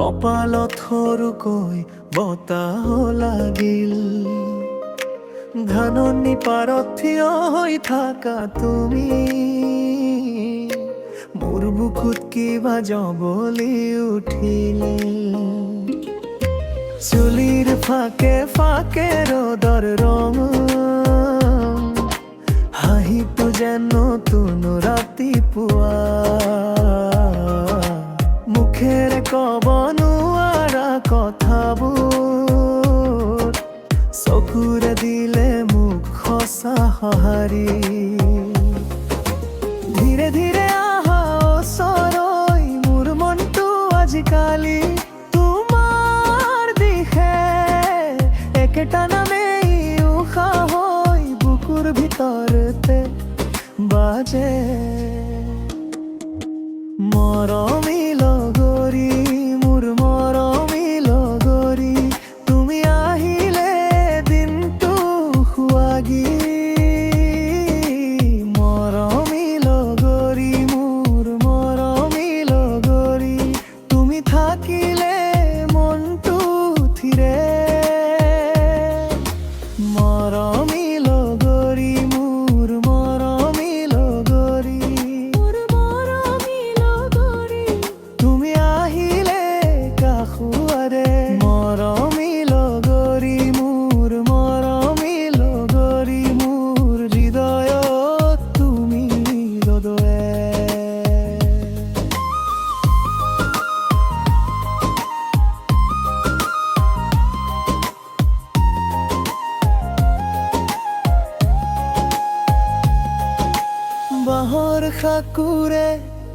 কপালত সৰুকৈ বতাহ লাগিল। ঘাননি পাৰত থিয় হৈ থাকা তুমি, মোৰ বুকুত কিবা জবলি উঠিল। চুলিৰ ফাকে ফাকে ৰ'দৰ ৰং, হাঁহিটো যেন নতুন ৰাতিপুৱা। মুখেৰে ক'ব নোৱাৰা কথাবোৰ চকুৰে দিলে মোক সঁচা সঁহাৰি। ধীৰে ধীৰে আহা ওচৰলৈ, মোৰ মনটো আজিকালি তোমাৰ দিশে একেটা নামেই উশাহ হৈ বুকুৰ ভিতৰতে বাজে। মৰমী লগৰী, মোৰ মৰমী লগৰী, তুমি আহিলে দিনটো সুৱাগী। মৰমী লগৰী, মোৰ মৰমী লগৰী, তুমি থাকিলে মনটো থিৰে। মৰমী লগৰী, মোৰ মৰমী লগৰী, মোৰ মৰমী লগৰী, তুমি আহিলে কাষুৱাৰে। মৰমী লগৰী, মোৰ মৰমী লগৰী, মোৰ হৃদয়ত তুমি দদোৱে। বাঁহৰ সাঁকোৰে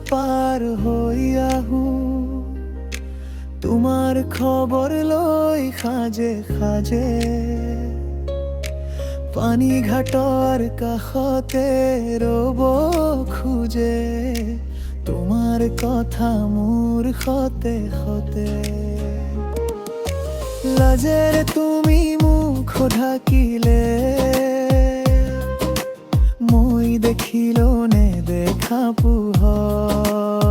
পাৰ হৈ আহোঁ, তোমাৰ খবৰ লৈ সাজে সাজে। পানী ঘাটৰ কাষতে ৰ'ব খোজে, তোমাৰ কথা মোৰ সতে সতে। লাজেৰে তুমি মুখ ঢাকিলে, মই দেখিলো নেদেখা পোহৰ।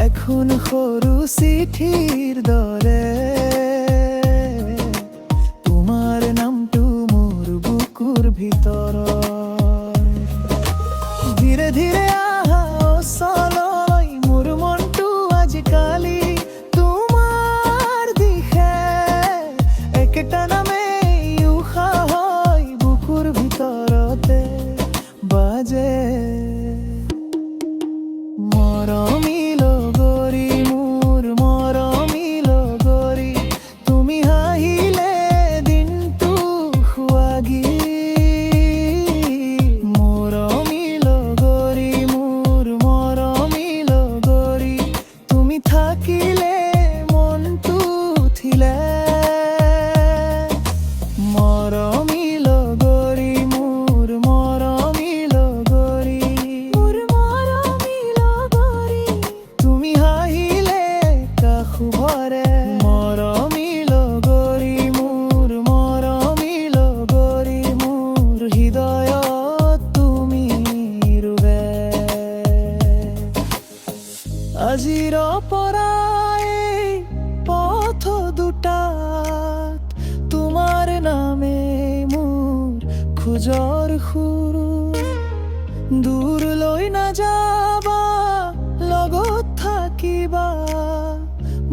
এখন সৰু চিঠিৰ দৰে তোমাৰ নামটো মোৰ বুকুৰ ভিতৰত। ধীৰে ধীৰে আহা ওচৰলৈ, মোৰ মনটো আজিকালি তোমাৰ দিশে একেটা নামেই উশাহ হৈ বুকুৰ ভিতৰতে বাজে। মৰমী লগৰী, মোৰ মৰমী লগৰী, তুমি হাঁহিলে দিনটো সুৱাগী। মৰমী লগৰী, মোৰ মৰমী লগৰী, তুমি থাকিলে মনটো উঠিলে। মৰমী লগৰী, মোৰ মৰমী লগৰী, মোৰ মৰমী লগৰী, তুমি হাঁহিলে কাষুভৰে। মৰমী লগৰী, মোৰ মৰমী লগৰী, মোৰ হৃদয়ত তুমি ৰুৱে। আজিৰ পৰাই পথ দুটাত তোমাৰ নামে মোৰ খোজৰ সুৰু। দূৰলৈ নাযাবা, লগত থাকিবা,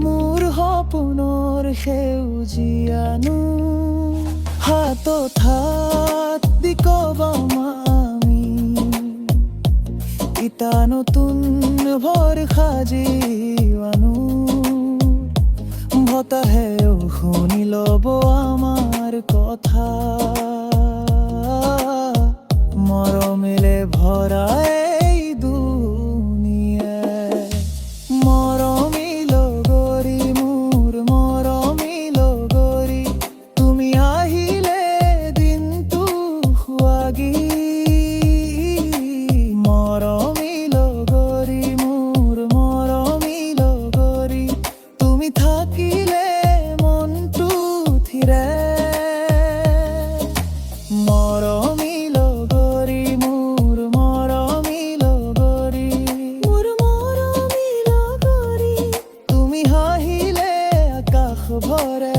মোৰ সপোনৰ সেউজীয়ানো। হাতত হাত দি ক'বাম আমি, ইটা নতুন ভৰ সাজিৱানো। বতাহেও শুনি ল'ব আমাৰ কথা, মৰমেৰে ভৰা এই দুনিয়াই। মৰমী লগৰী, মোৰ মৰমী লগৰী, তুমি আহিলে দিনটো সুৱাগী। মৰমী লগৰী, মোৰ মৰমী লগৰী, ভৰা